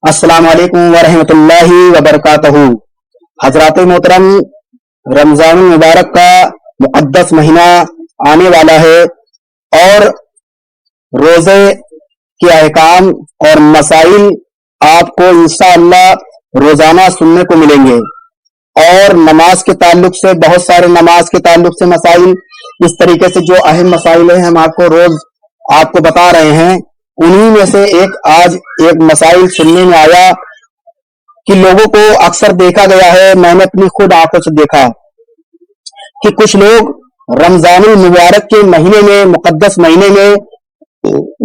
अस्सलाम वालेकुम वरहमतुल्लाहि वबरकातुहू। हजरात मोहतरम, रमजान मुबारक का मुक़द्दस महीना आने वाला है और रोजे के अहकाम और मसाइल आपको इंशाअल्लाह रोजाना सुनने को मिलेंगे। और नमाज के ताल्लुक से बहुत सारे नमाज के ताल्लुक से मसाइल, इस तरीके से जो अहम मसाइल हैं हम आपको रोज आपको बता रहे हैं। उन्हीं में से आज एक मसाइल सुनने में आया कि लोगों को अक्सर देखा गया है, मैंने अपनी खुद आंखों से देखा कि कुछ लोग रमजानुल मुबारक के महीने में, मुक़द्दस महीने में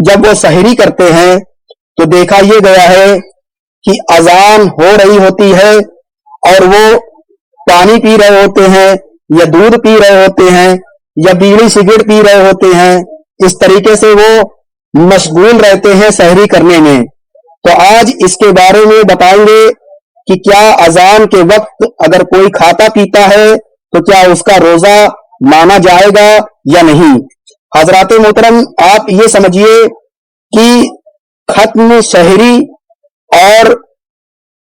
जब वो सहरी करते हैं तो देखा ये गया है कि अजान हो रही होती है और वो पानी पी रहे होते हैं या दूध पी रहे होते हैं या बीड़ी सिगरेट पी रहे होते हैं। इस तरीके से वो मशगूल रहते हैं सहरी करने में। तो आज इसके बारे में बताएंगे कि क्या अजान के वक्त अगर कोई खाता पीता है तो क्या उसका रोजा माना जाएगा या नहीं। हजरात मोहतरम, आप ये समझिए कि खत्म सहरी और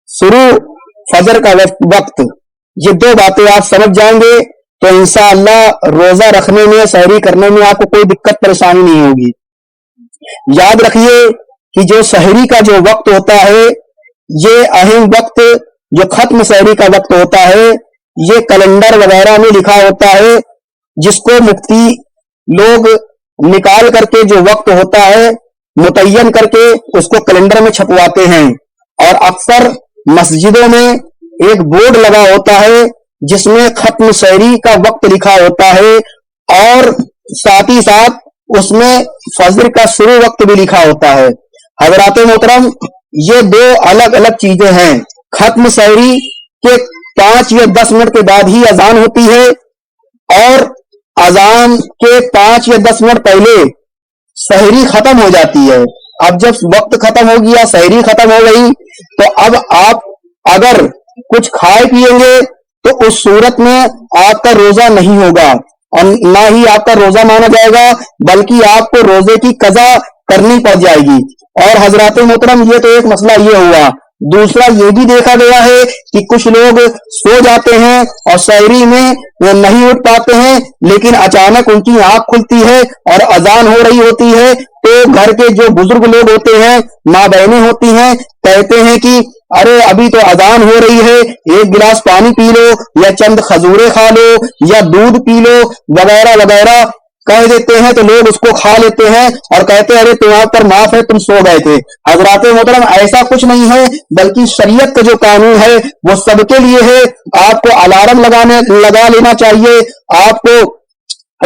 शुरू फजर का वक्त, ये दो बातें आप समझ जाएंगे तो इंशाअल्लाह रोजा रखने में, सहरी करने में आपको कोई दिक्कत परेशानी नहीं होगी। याद रखिए कि जो सहरी का जो वक्त होता है, ये अहम वक्त, जो खत्म सहरी का वक्त होता है, ये कैलेंडर वगैरह में लिखा होता है, जिसको मुफ्ती लोग निकाल करके जो वक्त होता है मुतय्यन करके उसको कैलेंडर में छपवाते हैं। और अक्सर मस्जिदों में एक बोर्ड लगा होता है जिसमें खत्म सहरी का वक्त लिखा होता है और साथ ही साथ उसमें फजर का शुरू वक्त भी लिखा होता है। हजरात मोहतरम, ये दो अलग अलग चीजें हैं। खत्म सहरी के 5 या 10 मिनट के बाद ही अजान होती है और अजान के 5 या 10 मिनट पहले सहरी खत्म हो जाती है। अब जब वक्त खत्म हो गया, सहरी खत्म हो गई, तो अब आप अगर कुछ खाए पिएंगे तो उस सूरत में आपका रोजा नहीं होगा और ना ही आपका रोजा माना जाएगा, बल्कि आपको रोजे की कज़ा करनी पड़ जाएगी। और हजरात मोहतरम, ये तो एक मसला ये हुआ। दूसरा ये भी देखा गया है कि कुछ लोग सो जाते हैं और सहरी में नहीं उठ पाते हैं, लेकिन अचानक उनकी आंख खुलती है और अजान हो रही होती है तो घर के जो बुजुर्ग लोग होते हैं, माँ बहनें होती हैं, कहते हैं कि अरे अभी तो अजान हो रही है, एक गिलास पानी पी लो या चंद खजूरें खा लो या दूध पी लो वगैरह वगैरह कह देते हैं। तो लोग उसको खा लेते हैं और कहते हैं अरे तुम्हारे पर माफ है, तुम सो गए थे। हजरात मोहतरम, ऐसा कुछ नहीं है, बल्कि शरीयत का जो कानून है वो सबके लिए है। आपको अलार्म लगा लेना चाहिए, आपको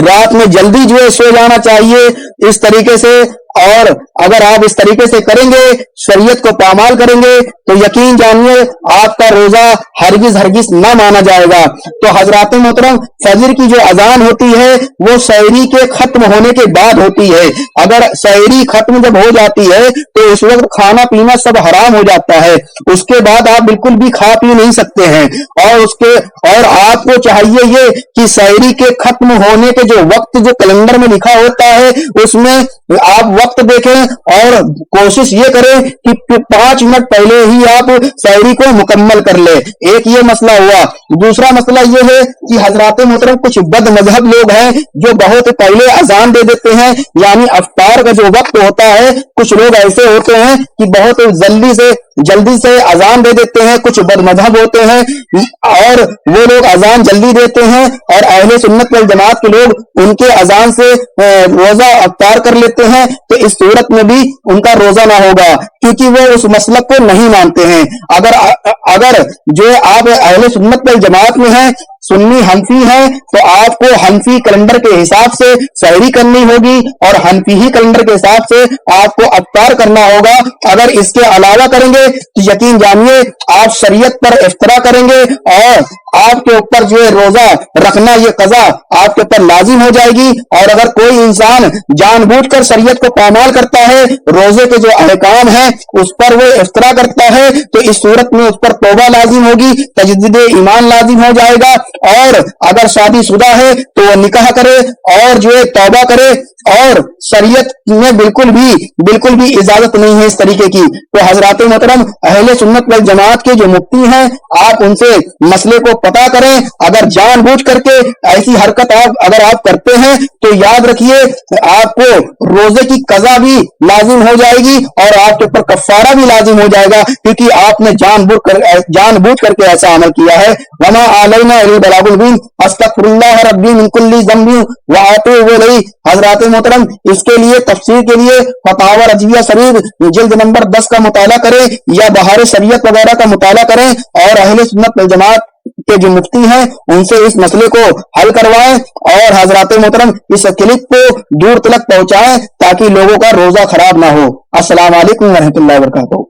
रात में जल्दी जो है सो जाना चाहिए इस तरीके से। और अगर आप इस तरीके से करेंगे, शरीयत को पामाल करेंगे, तो यकीन जानिए आपका रोजा हरगिज हरगिज ना माना जाएगा। तो हजरात मोहतरम, फजर की जो अजान होती है वो सहरी के खत्म होने के बाद होती है। अगर सहरी खत्म जब हो जाती है तो उस वक्त खाना पीना सब हराम हो जाता है। उसके बाद आप बिल्कुल भी खा पी नहीं सकते हैं। और आपको चाहिए ये कि सहरी के खत्म होने के जो वक्त जो कैलेंडर में लिखा होता है उसमें आप वक्त देखें और कोशिश ये करें कि 5 मिनट पहले ही आप सहरी को मुकम्मल कर ले। एक ये मसला हुआ। दूसरा मसला ये है कि हजरात मोहतरम, कुछ बद मजहब लोग हैं जो बहुत पहले अजान दे देते हैं, यानी अफ्तार का जो वक्त होता है, कुछ लोग ऐसे होते हैं कि बहुत जल्दी से अजान दे देते हैं। कुछ बद मजहब होते हैं और वो लोग अजान जल्दी देते हैं और अहले सुन्नत वल जमात के लोग उनके अजान से रोजा अफ्तार कर लेते हैं। तो इस सूरत में भी उनका रोजा ना होगा, क्योंकि वो उस मसलक को नहीं मानते हैं। अगर जो आप अहले सुन्नत वल जमात में हैं, सुन्नी हनफी है, तो आपको हनफी कैलेंडर के हिसाब से सहरी करनी होगी और हनफी ही कैलेंडर के हिसाब से आपको अफ्तार करना होगा। अगर इसके अलावा करेंगे तो यकीन जानिए आप शरीयत पर इफ्तरा करेंगे और आपके ऊपर जो है रोजा रखना, ये कज़ा आपके ऊपर लाजिम हो जाएगी। और अगर कोई इंसान जानबूझकर शरीयत को पामाल करता है, रोजे के जो अहकाम है उस पर वो इफ्तरा करता है, तो इस सूरत में उस पर तौबा लाजिम होगी, तजदीद ईमान लाजिम हो जाएगा। और अगर शादीशुदा है तो वो निकाह करे और जो है तौबा करे, اور شریعت میں بالکل بھی اجازت نہیں ہے اس طریقے کی. تو حضرات محترم اہل سنت والجماعت کے جو مفتی ہیں آپ ان سے مسئلے کو پتا کریں. اگر جان بوجھ کر کے ایسی حرکت اگر آپ کرتے ہیں تو یاد رکھیے آپ کو روزے کی قضا بھی لازم ہو جائے گی اور آپ کے اوپر کفارہ بھی لازم ہو جائے گا, کیونکہ آپ نے جان بوجھ کر کے ایسا عمل کیا ہے. وما علینا الا البلاغ المبین. استغفر اللہ ربی من کل ذنب واتوب الیہ. حضرات محترم اس کے لیے تفسیر کے لیے فتاوی رضویہ شریف جلد نمبر 10 کا مطالعہ کریں یا بہار شریعت وغیرہ کا مطالعہ کریں اور اہل سنت والجماعت کے جو مفتی ہیں ان سے اس مسئلے کو حل کروائیں اور حضرات محترم اس کلپ کو دور تلک پہنچائیں تاکہ لوگوں کا روزہ خراب نہ ہو. السلام علیکم ورحمۃ اللہ وبرکاتہ.